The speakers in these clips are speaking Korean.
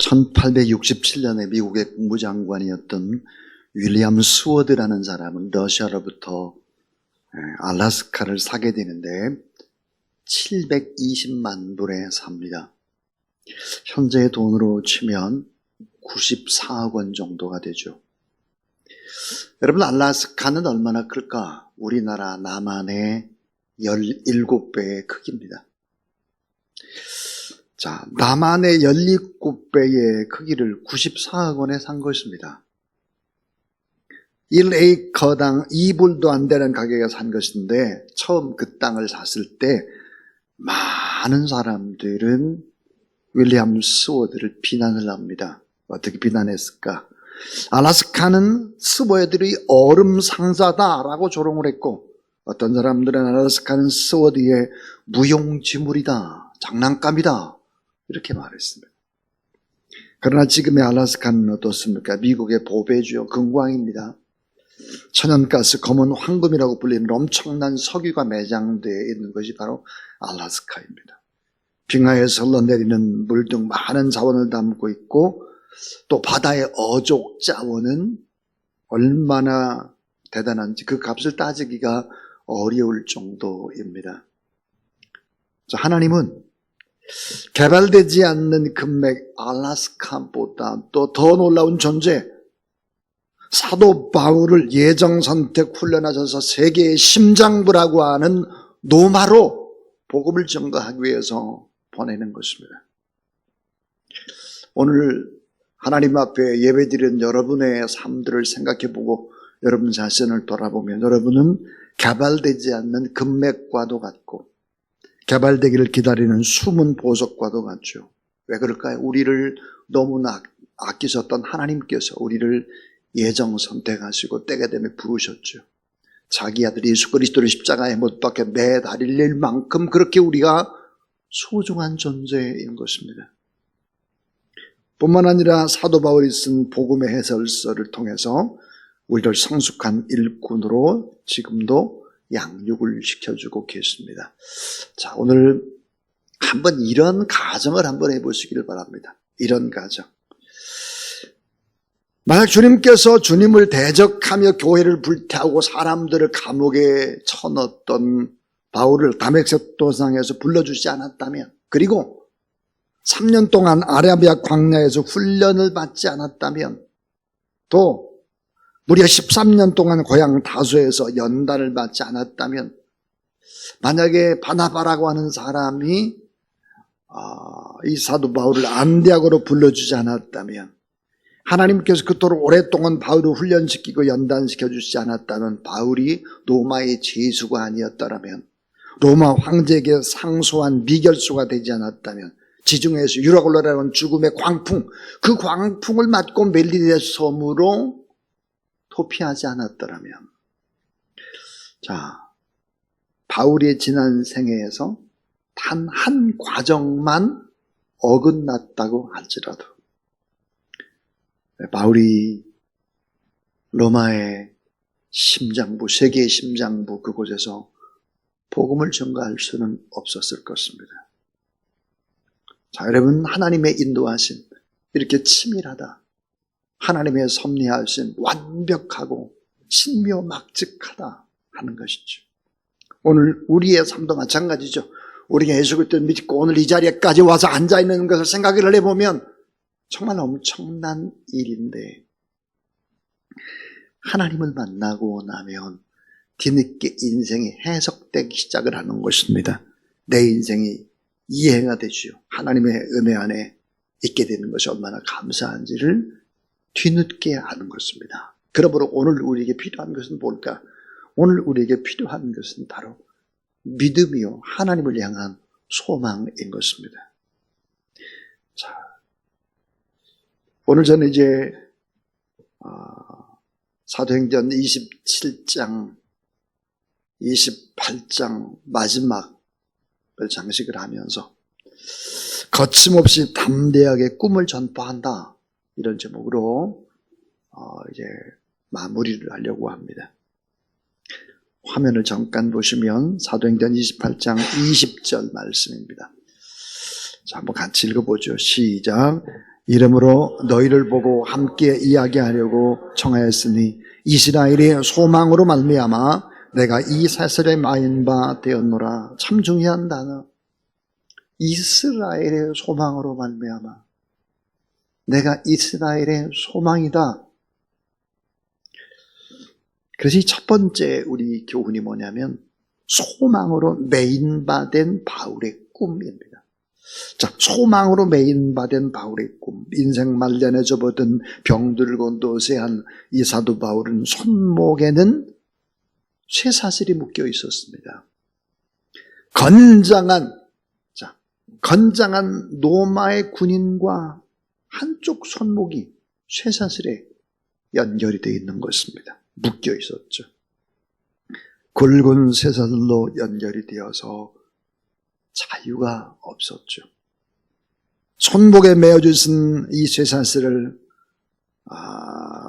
1867년에 미국의 국무장관이었던 윌리엄 스워드라는 사람은 러시아로부터 알래스카를 사게 되는데 720만 불에 삽니다. 현재의 돈으로 치면 94억 원 정도가 되죠. 여러분, 알래스카는 얼마나 클까? 우리나라 남한의 17배의 크기입니다. 자, 남한의 17배의 크기를 94억 원에 산 것입니다. 1에이커당 2불도 안 되는 가격에 산 것인데, 처음 그 땅을 샀을 때 많은 사람들은 윌리엄 스워드를 비난을 합니다. 어떻게 비난했을까? 알래스카는 스워드의 얼음 상자다라고 조롱을 했고, 어떤 사람들은 알래스카는 스워드의 무용지물이다, 장난감이다, 이렇게 말했습니다. 그러나 지금의 알래스카는 어떻습니까? 미국의 보배주요 금광입니다. 천연가스, 검은 황금이라고 불리는 엄청난 석유가 매장되어 있는 것이 바로 알래스카입니다. 빙하에서 흘러내리는 물 등 많은 자원을 담고 있고, 또 바다의 어족 자원은 얼마나 대단한지 그 값을 따지기가 어려울 정도입니다. 하나님은 개발되지 않는 금맥 알래스카보다 또 더 놀라운 존재, 사도 바울을 예정 선택 훈련하셔서 세계의 심장부라고 하는 노마로 복음을 전가하기 위해서 보내는 것입니다. 오늘 하나님 앞에 예배드린 여러분의 삶들을 생각해보고 여러분 자신을 돌아보면 여러분은 개발되지 않는 금맥과도 같고 개발되기를 기다리는 숨은 보석과도 같죠. 왜 그럴까요? 우리를 너무나 아끼셨던 하나님께서 우리를 예정 선택하시고 때가 되면 부르셨죠. 자기 아들 예수 그리스도를 십자가에 못 박혀 매달릴 만큼 그렇게 우리가 소중한 존재인 것입니다. 뿐만 아니라 사도 바울이 쓴 복음의 해설서를 통해서 우리를 성숙한 일꾼으로 지금도 양육을 시켜주고 계십니다. 자, 오늘 한번 이런 가정을 한번 해보시기를 바랍니다. 이런 가정. 만약 주님께서 주님을 대적하며 교회를 불태우고 사람들을 감옥에 쳐넣었던 바울을 다메섹 도상에서 불러주지 않았다면, 그리고 3년 동안 아라비아 광야에서 훈련을 받지 않았다면, 또 무려 13년 동안 고향 다소에서 연단을 받지 않았다면, 만약에 바나바라고 하는 사람이 이 사도 바울을 안디옥으로 불러주지 않았다면, 하나님께서 그토록 오랫동안 바울을 훈련시키고 연단시켜 주시지 않았다면, 바울이 로마의 죄수가 아니었다면, 로마 황제에게 상소한 미결수가 되지 않았다면, 지중해에서 유락을 올라가는 죽음의 광풍, 그 광풍을 맞고 멜리데 섬으로 도피하지 않았더라면, 자, 바울의 지난 생애에서 단 한 과정만 어긋났다고 할지라도 바울이 로마의 심장부, 세계의 심장부 그곳에서 복음을 전가할 수는 없었을 것입니다. 자, 여러분, 하나님의 인도하심, 이렇게 치밀하다, 하나님의 섭리하심, 완벽하고 신묘막측하다 하는 것이죠. 오늘 우리의 삶도 마찬가지죠. 우리가 예수 그리스도를 믿고 오늘 이 자리에까지 와서 앉아있는 것을 생각을 해보면 정말 엄청난 일인데, 하나님을 만나고 나면 뒤늦게 인생이 해석되기 시작을 하는 것입니다. 내 인생이 이해가 되죠. 하나님의 은혜 안에 있게 되는 것이 얼마나 감사한지를 뒤늦게 아는 것입니다. 그러므로 오늘 우리에게 필요한 것은 뭘까? 오늘 우리에게 필요한 것은 바로 믿음이요, 하나님을 향한 소망인 것입니다. 자, 오늘 저는 이제 사도행전 27장, 28장 마지막을 장식을 하면서 거침없이 담대하게 꿈을 전파한다, 이런 제목으로 이제 마무리를 하려고 합니다. 화면을 잠깐 보시면 사도행전 28장 20절 말씀입니다. 자, 한번 같이 읽어보죠. 시작. 이름으로 너희를 보고 함께 이야기하려고 청하였으니 이스라엘의 소망으로 말미암아 내가 이 사슬에 마인 바 되었노라. 참 중요한 단어. 이스라엘의 소망으로 말미암아 내가 이스라엘의 소망이다. 그래서 이 첫 번째 우리 교훈이 뭐냐면 소망으로 메인바된 바울의 꿈입니다. 자, 소망으로 메인바된 바울의 꿈. 인생 말년에 접어든 병들고 노쇠한 이 사도 바울은 손목에는 쇠사슬이 묶여 있었습니다. 건장한 로마의 군인과 한쪽 손목이 쇠사슬에 연결이 되어 있는 것입니다. 묶여 있었죠. 굵은 쇠사슬로 연결이 되어서 자유가 없었죠. 손목에 매어주신 이 쇠사슬을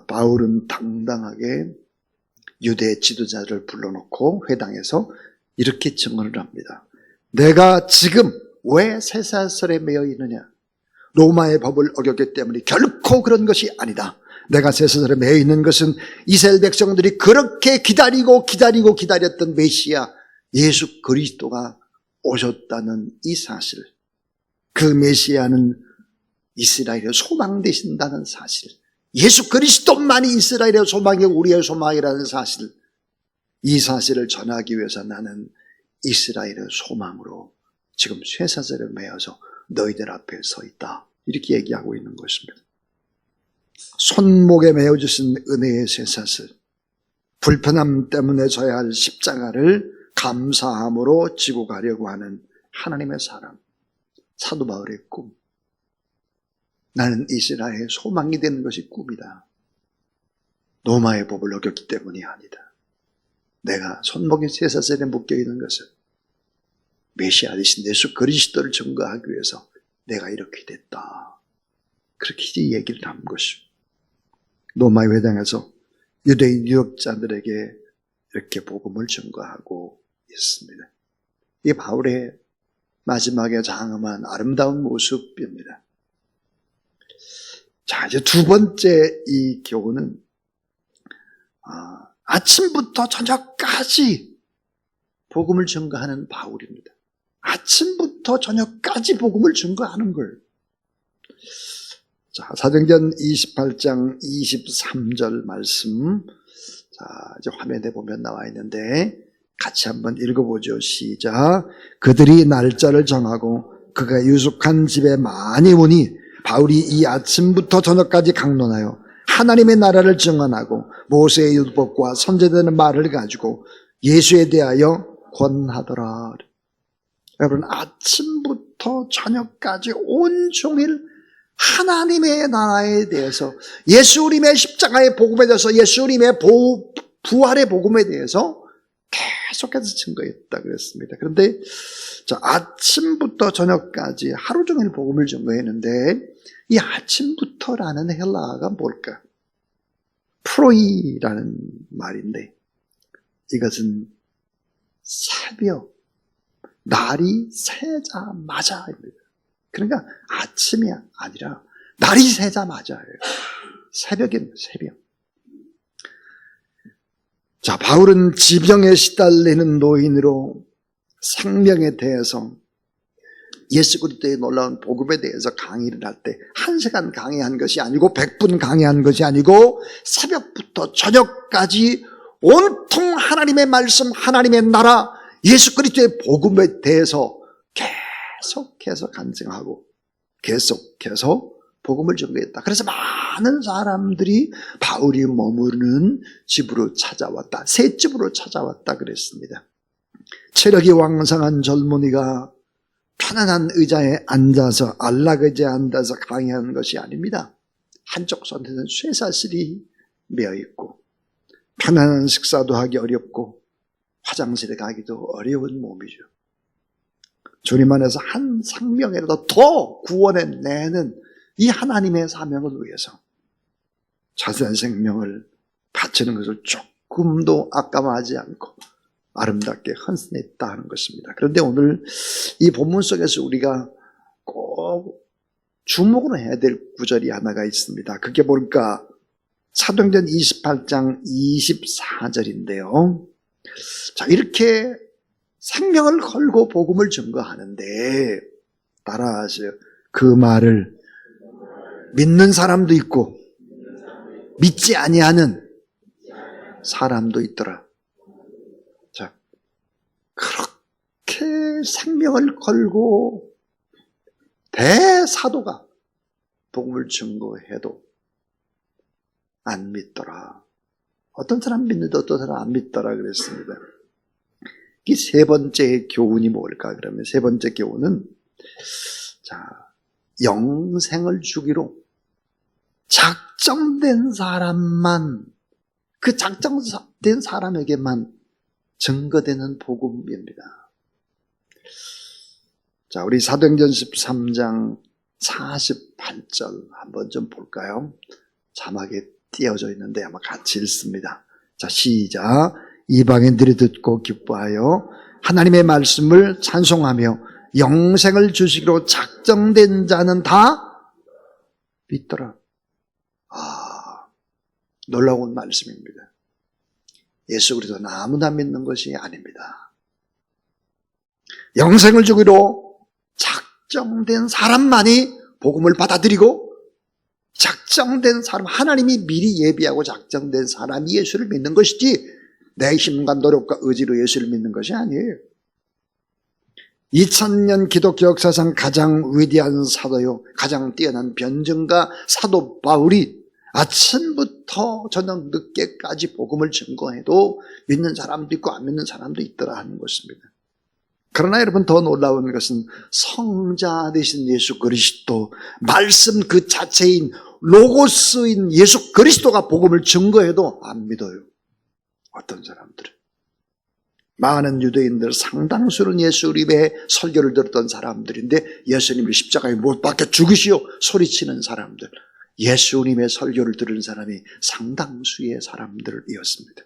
바울은 당당하게 유대 지도자를 불러놓고 회당에서 이렇게 증언을 합니다. 내가 지금 왜 쇠사슬에 매여 있느냐? 로마의 법을 어겼기 때문에 결코 그런 것이 아니다. 내가 쇠사슬에 매여 있는 것은 이스라엘 백성들이 그렇게 기다렸던 메시아 예수 그리스도가 오셨다는 이 사실, 그 메시아는 이스라엘의 소망 되신다는 사실, 예수 그리스도만이 이스라엘의 소망이고 우리의 소망이라는 사실, 이 사실을 전하기 위해서 나는 이스라엘의 소망으로 지금 쇠사슬에 매여서 너희들 앞에 서 있다. 이렇게 얘기하고 있는 것입니다. 손목에 매어주신 은혜의 쇠사슬, 불편함 때문에 져야 할 십자가를 감사함으로 지고 가려고 하는 하나님의 사람, 사도 바울의 꿈. 나는 이스라엘의 소망이 되는 것이 꿈이다. 로마의 법을 어겼기 때문이 아니다. 내가 손목에 쇠사슬에 묶여있는 것은 메시아 되신 예수 그리스도를 증거하기 위해서 내가 이렇게 됐다. 그렇게 얘기를 한 것이죠. 로마의 회당에서 유대인 유역자들에게 이렇게 복음을 증거하고 있습니다. 이 바울의 마지막에 장엄한 아름다운 모습입니다. 자, 이제 두 번째 이 교훈은 아침부터 저녁까지 복음을 증거하는 바울입니다. 아침부터 저녁까지 복음을 증거하는 걸. 자, 사도행전 28장 23절 말씀. 자, 이제 화면에 보면 나와 있는데 같이 한번 읽어보죠. 시작. 그들이 날짜를 정하고 그가 유숙한 집에 많이 오니 바울이 이 아침부터 저녁까지 강론하여 하나님의 나라를 증언하고 모세의 율법과 선지자들의 말을 가지고 예수에 대하여 권하더라. 여러분, 아침부터 저녁까지 온종일 하나님의 나라에 대해서, 예수님의 십자가의 복음에 대해서, 예수님의 부활의 복음에 대해서 계속해서 증거했다 그랬습니다. 그런데 아침부터 저녁까지 하루 종일 복음을 증거했는데 이 아침부터라는 헬라어가 뭘까? 프로이라는 말인데 이것은 새벽, 날이 새자마자입니다. 그러니까 아침이 아니라 날이 새자마자예요. 새벽입니다. 새벽. 자, 바울은 지병에 시달리는 노인으로 생명에 대해서, 예수 그리스도의 놀라운 복음에 대해서 강의를 할 때 1시간 강의한 것이 아니고 100분 강의한 것이 아니고 새벽부터 저녁까지 온통 하나님의 말씀, 하나님의 나라, 예수 그리스도의 복음에 대해서 계속해서 간증하고 계속해서 복음을 전개했다. 그래서 많은 사람들이 바울이 머무르는 집으로 찾아왔다. 새 집으로 찾아왔다 그랬습니다. 체력이 왕성한 젊은이가 편안한 의자에 앉아서 안락의자에 앉아서 강의하는 것이 아닙니다. 한쪽 손에는 쇠사슬이 매어있고 편안한 식사도 하기 어렵고 화장실에 가기도 어려운 몸이죠. 주님 안에서 한 생명이라도 더 구원해내는 이 하나님의 사명을 위해서 자세한 생명을 바치는 것을 조금도 아까워하지 않고 아름답게 헌신했다 하는 것입니다. 그런데 오늘 이 본문 속에서 우리가 꼭 주목으로 해야 될 구절이 하나가 있습니다. 그게 뭘까? 사도행전 28장 24절인데요. 자, 이렇게 생명을 걸고 복음을 증거하는데 따라하세요. 그 말을 믿는 사람도 있고 믿지 아니하는 사람도 있더라. 자, 그렇게 생명을 걸고 대사도가 복음을 증거해도 안 믿더라. 어떤 사람 믿는데 어떤 사람 안 믿더라 그랬습니다. 이 세 번째 교훈이 뭘까? 그러면 세 번째 교훈은, 자, 영생을 주기로 작정된 사람만, 그 작정된 사람에게만 증거되는 복음입니다. 자, 우리 사도행전 13장 48절 한번 좀 볼까요? 자막에 띄어져 있는데 아마 같이 읽습니다. 자, 시작. 이방인들이 듣고 기뻐하여 하나님의 말씀을 찬송하며 영생을 주시기로 작정된 자는 다 믿더라. 놀라운 말씀입니다. 예수 그리스도는 아무나 믿는 것이 아닙니다. 영생을 주기로 작정된 사람만이 복음을 받아들이고, 작정된 사람, 하나님이 미리 예비하고 작정된 사람이 예수를 믿는 것이지 내 힘과 노력과 의지로 예수를 믿는 것이 아니에요. 2000년 기독교 역사상 가장 위대한 사도요, 가장 뛰어난 변증가 사도 바울이 아침부터 저녁 늦게까지 복음을 증거해도 믿는 사람도 있고 안 믿는 사람도 있더라 하는 것입니다. 그러나 여러분, 더 놀라운 것은 성자 되신 예수 그리스도, 말씀 그 자체인 로고스인 예수 그리스도가 복음을 증거해도 안 믿어요. 어떤 사람들은. 많은 유대인들 상당수는 예수님의 설교를 들었던 사람들인데 예수님을 십자가에 못 박혀 죽으시오 소리치는 사람들, 예수님의 설교를 들은 사람이 상당수의 사람들이었습니다.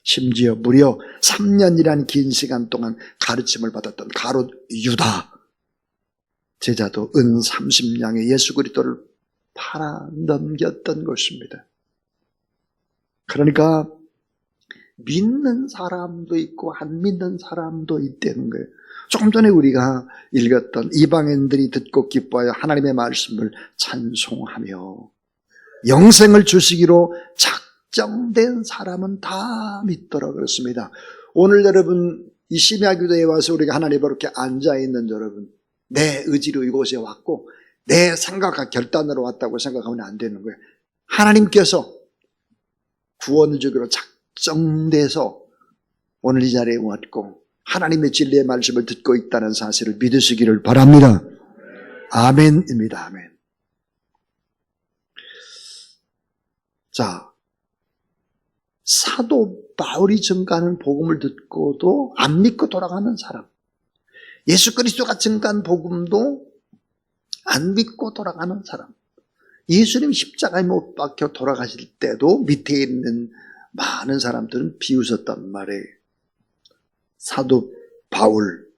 심지어 무려 3년이란 긴 시간 동안 가르침을 받았던 가롯 유다 제자도 은 30냥에 예수 그리스도를 팔아 넘겼던 것입니다. 그러니까 믿는 사람도 있고 안 믿는 사람도 있다는 거예요. 조금 전에 우리가 읽었던 이방인들이 듣고 기뻐하여 하나님의 말씀을 찬송하며 영생을 주시기로 작정된 사람은 다 믿더라 그렇습니다. 오늘 여러분 이 심야기도에 와서 우리가 하나님 앞에 앉아있는 여러분, 내 의지로 이곳에 왔고 내 생각과 결단으로 왔다고 생각하면 안 되는 거예요. 하나님께서 구원을 주기로 작정돼서 오늘 이 자리에 왔고 하나님의 진리의 말씀을 듣고 있다는 사실을 믿으시기를 바랍니다. 아멘입니다. 아멘. 자, 사도 바울이 증가하는 복음을 듣고도 안 믿고 돌아가는 사람, 예수 그리스도가 증가한 복음도 안 믿고 돌아가는 사람, 예수님 십자가에 못 박혀 돌아가실 때도 밑에 있는 많은 사람들은 비웃었단 말이에요. 사도 바울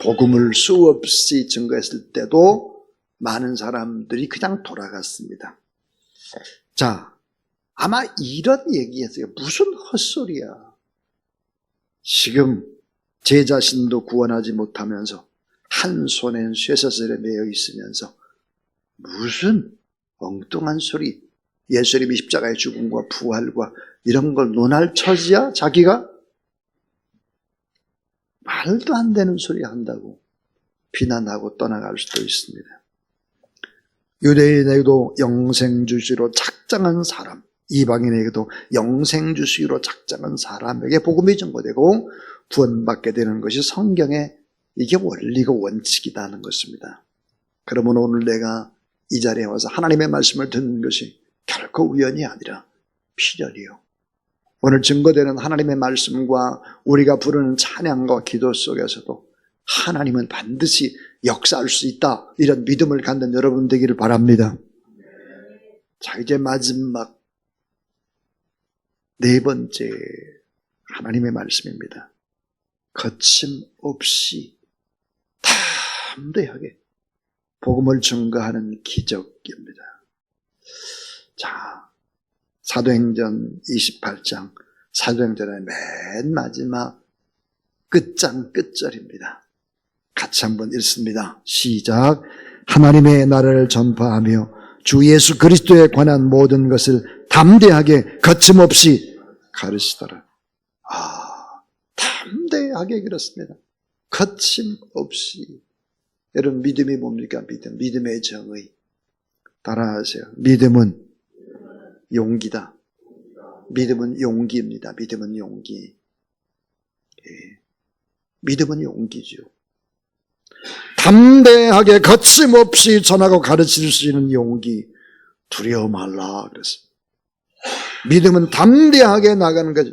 복음을 수없이 증거했을 때도 많은 사람들이 그냥 돌아갔습니다. 자, 아마 이런 얘기했어요. 무슨 헛소리야. 지금 제 자신도 구원하지 못하면서 한 손엔 쇠사슬에 매여 있으면서 무슨 엉뚱한 소리, 예수님이 십자가의 죽음과 부활과 이런 걸 논할 처지야? 자기가? 말도 안 되는 소리 한다고 비난하고 떠나갈 수도 있습니다. 유대인에게도 영생 주시기로 작정한 사람, 이방인에게도 영생 주시기로 작정한 사람에게 복음이 전거되고 구원받게 되는 것이 성경의 이게 원리고 원칙이라는 것입니다. 그러면 오늘 내가 이 자리에 와서 하나님의 말씀을 듣는 것이 결코 우연이 아니라 필연이요. 오늘 증거되는 하나님의 말씀과 우리가 부르는 찬양과 기도 속에서도 하나님은 반드시 역사할 수 있다, 이런 믿음을 갖는 여러분 되기를 바랍니다. 자, 이제 마지막 네 번째 하나님의 말씀입니다. 거침없이 담대하게 복음을 증거하는 기적입니다. 자, 사도행전 28장, 사도행전의 맨 마지막 끝장 끝절입니다. 같이 한번 읽습니다. 시작. 하나님의 나라를 전파하며 주 예수 그리스도에 관한 모든 것을 담대하게 거침없이 가르치더라. 담대하게 그렇습니다. 거침없이. 여러분, 믿음이 뭡니까? 믿음의 정의. 따라하세요. 믿음은 용기다. 믿음은 용기입니다. 믿음은 용기. 믿음은 용기죠. 담대하게 거침없이 전하고 가르칠 수 있는 용기. 두려워 말라 그랬습니다. 믿음은 담대하게 나가는 거죠.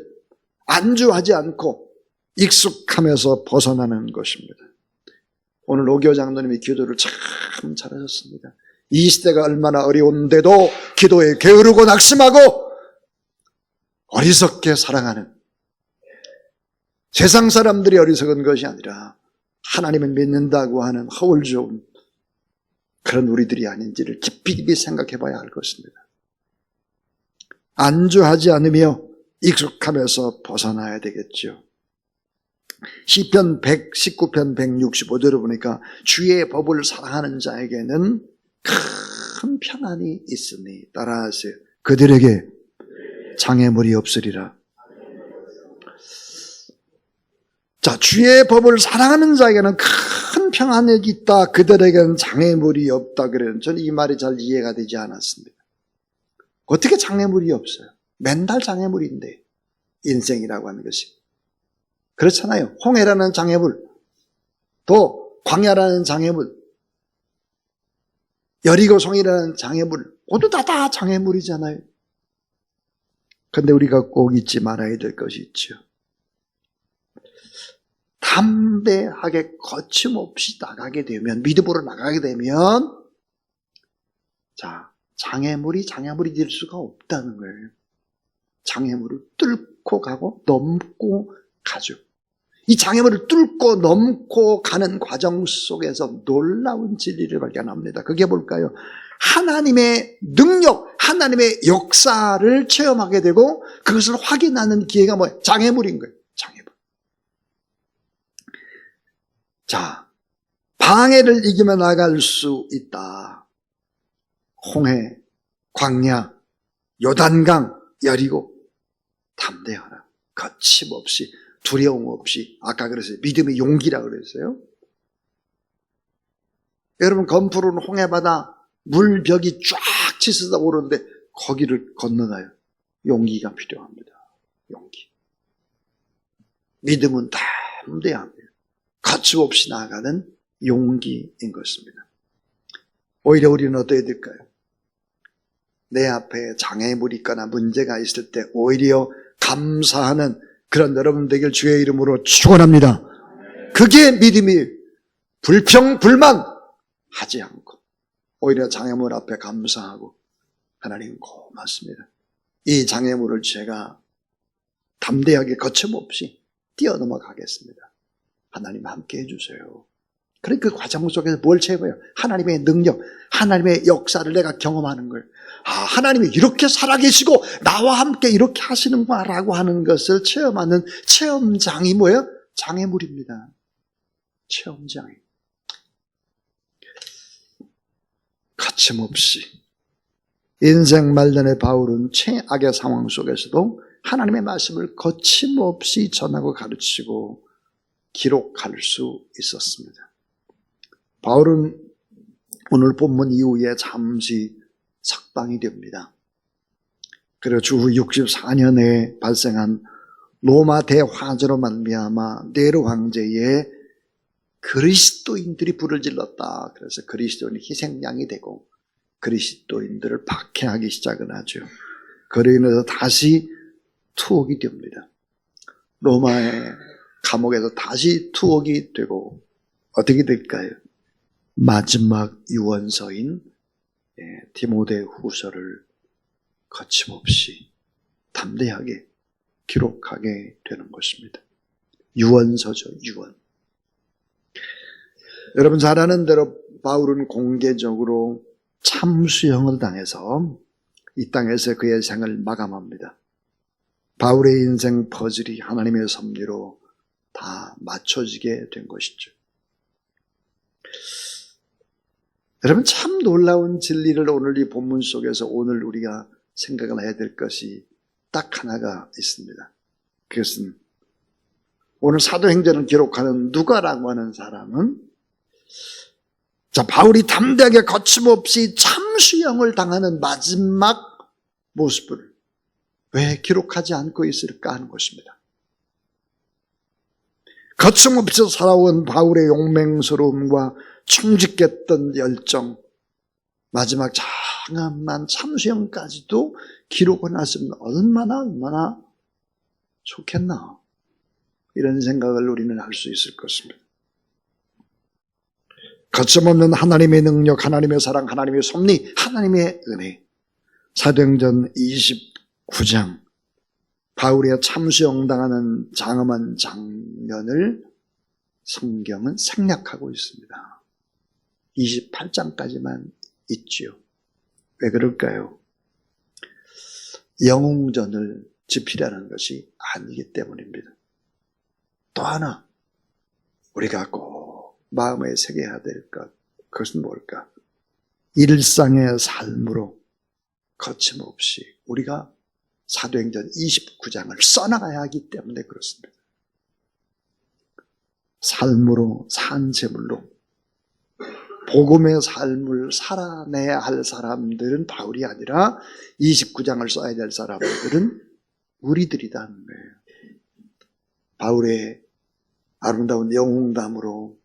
안주하지 않고 익숙하면서 벗어나는 것입니다. 오늘 오교 장로님이 기도를 참 잘하셨습니다. 이 시대가 얼마나 어려운데도 기도에 게으르고 낙심하고 어리석게 사랑하는, 세상 사람들이 어리석은 것이 아니라 하나님을 믿는다고 하는 허울 좋은 그런 우리들이 아닌지를 깊이 생각해 봐야 할 것입니다. 안주하지 않으며 익숙하면서 벗어나야 되겠죠. 시편 119편 165절을 보니까 주의 법을 사랑하는 자에게는 큰 평안이 있으니, 따라하세요. 그들에게 장애물이 없으리라. 자, 주의 법을 사랑하는 자에게는 큰 평안이 있다. 그들에게는 장애물이 없다. 그래요. 저는 이 말이 잘 이해가 되지 않았습니다. 어떻게 장애물이 없어요? 맨날 장애물인데, 인생이라고 하는 것이. 그렇잖아요. 홍해라는 장애물, 또 광야라는 장애물, 여리고성이라는 장애물, 모두 다 장애물이잖아요. 그런데 우리가 꼭 잊지 말아야 될 것이 있죠. 담대하게 거침없이 나가게 되면, 믿음으로 나가게 되면, 자, 장애물이 될 수가 없다는 거예요. 장애물을 뚫고 가고 넘고 가죠. 이 장애물을 뚫고 넘고 가는 과정 속에서 놀라운 진리를 발견합니다. 그게 뭘까요? 하나님의 능력, 하나님의 역사를 체험하게 되고 그것을 확인하는 기회가 뭐예요? 장애물인 거예요. 장애물. 자, 방해를 이기며 나갈 수 있다. 홍해, 광야, 요단강, 여리고 담대하라. 거침없이, 두려움 없이. 아까 그랬어요. 믿음의 용기라고 그랬어요. 여러분, 검푸른 홍해바다 물벽이 쫙 치솟아 오르는데 거기를 건너가요. 용기가 필요합니다. 용기. 믿음은 담대합니다. 거침없이 나아가는 용기인 것입니다. 오히려 우리는 어떻게 될까요? 내 앞에 장애물이 있거나 문제가 있을 때 오히려 감사하는 그런 여러분 되길 주의 이름으로 축원합니다. 그게 믿음이 불평, 불만 하지 않고 오히려 장애물 앞에 감사하고 하나님 고맙습니다. 이 장애물을 제가 담대하게 거침없이 뛰어넘어 가겠습니다. 하나님 함께 해주세요. 그러니까 그 과정 속에서 뭘 체험해요? 하나님의 능력, 하나님의 역사를 내가 경험하는 걸. 하나님이 이렇게 살아계시고 나와 함께 이렇게 하시는구나 라고 하는 것을 체험하는 체험장이 뭐예요? 장애물입니다. 체험장이. 거침없이. 인생 말년의 바울은 최악의 상황 속에서도 하나님의 말씀을 거침없이 전하고 가르치고 기록할 수 있었습니다. 바울은 오늘 본문 이후에 잠시 석방이 됩니다. 그리고 주후 64년에 발생한 로마 대화재로 말미암아 네로 황제의 그리스도인들이 불을 질렀다. 그래서 그리스도인이 희생양이 되고 그리스도인들을 박해하기 시작을 하죠. 그로 인해서 다시 투옥이 됩니다. 로마의 감옥에서 다시 투옥이 되고 어떻게 될까요? 마지막 유언서인 디모데 후서를 거침없이 담대하게 기록하게 되는 것입니다. 유언서죠, 유언. 여러분 잘 아는 대로 바울은 공개적으로 참수형을 당해서 이 땅에서 그의 생을 마감합니다. 바울의 인생 퍼즐이 하나님의 섭리로 다 맞춰지게 된 것이죠. 여러분, 참 놀라운 진리를 오늘 이 본문 속에서 오늘 우리가 생각을 해야 될 것이 딱 하나가 있습니다. 그것은 오늘 사도행전을 기록하는 누가라고 하는 사람은 바울이 담대하게 거침없이 참수형을 당하는 마지막 모습을 왜 기록하지 않고 있을까 하는 것입니다. 거침없이 살아온 바울의 용맹스러움과 충직했던 열정, 마지막 장엄한 참수형까지도 기록을 했으면 얼마나 좋겠나, 이런 생각을 우리는 할 수 있을 것입니다. 거침없는 하나님의 능력, 하나님의 사랑, 하나님의 섭리, 하나님의 은혜. 사도행전 29장 바울의 참수형 당하는 장엄한 장면을 성경은 생략하고 있습니다. 28장까지만 있지요. 왜 그럴까요? 영웅전을 지피라는 것이 아니기 때문입니다. 또 하나 우리가 꼭 마음에 새겨야 될 것, 그것은 뭘까? 일상의 삶으로 거침없이 우리가 사도행전 29장을 써나가야 하기 때문에 그렇습니다. 삶으로, 산재물로 복음의 삶을 살아내야 할 사람들은 바울이 아니라 29장을 써야 될 사람들은 우리들이라는 거예요. 바울의 아름다운 영웅담으로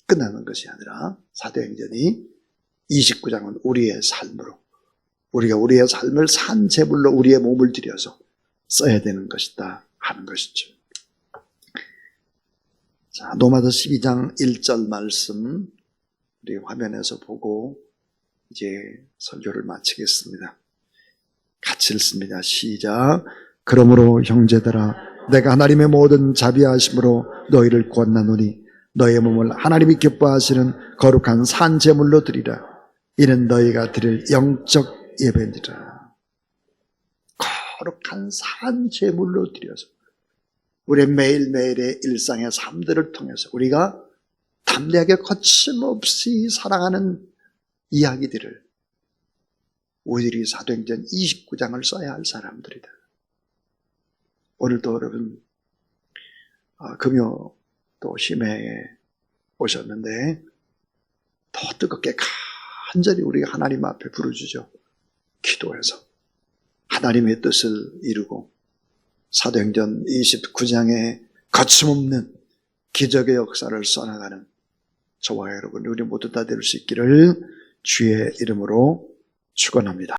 끝나는 것이 아니라 사도행전이 29장은 우리의 삶으로, 우리가 우리의 삶을 산재물로 우리의 몸을 들여서 써야 되는 것이다 하는 것이죠. 자, 로마서 12장 1절 말씀 우리 화면에서 보고 이제 설교를 마치겠습니다. 같이 읽습니다. 시작. 그러므로 형제들아, 내가 하나님의 모든 자비하심으로 너희를 구원하노니 너희의 몸을 하나님이 기뻐하시는 거룩한 산제물로 드리라. 이는 너희가 드릴 영적 예배니라. 거룩한 산제물로 드려서 우리의 매일매일의 일상의 삶들을 통해서 우리가 담대하게 거침없이 사랑하는 이야기들을 우리들이 사도행전 29장을 써야 할 사람들이다. 오늘도 여러분 금요 또 심해에 오셨는데 더 뜨겁게 간절히 우리가 하나님 앞에 부르짖어 기도해서 하나님의 뜻을 이루고 사도행전 29장의 거침없는 기적의 역사를 써나가는 저와 여러분 우리 모두 다 될 수 있기를 주의 이름으로 축원합니다.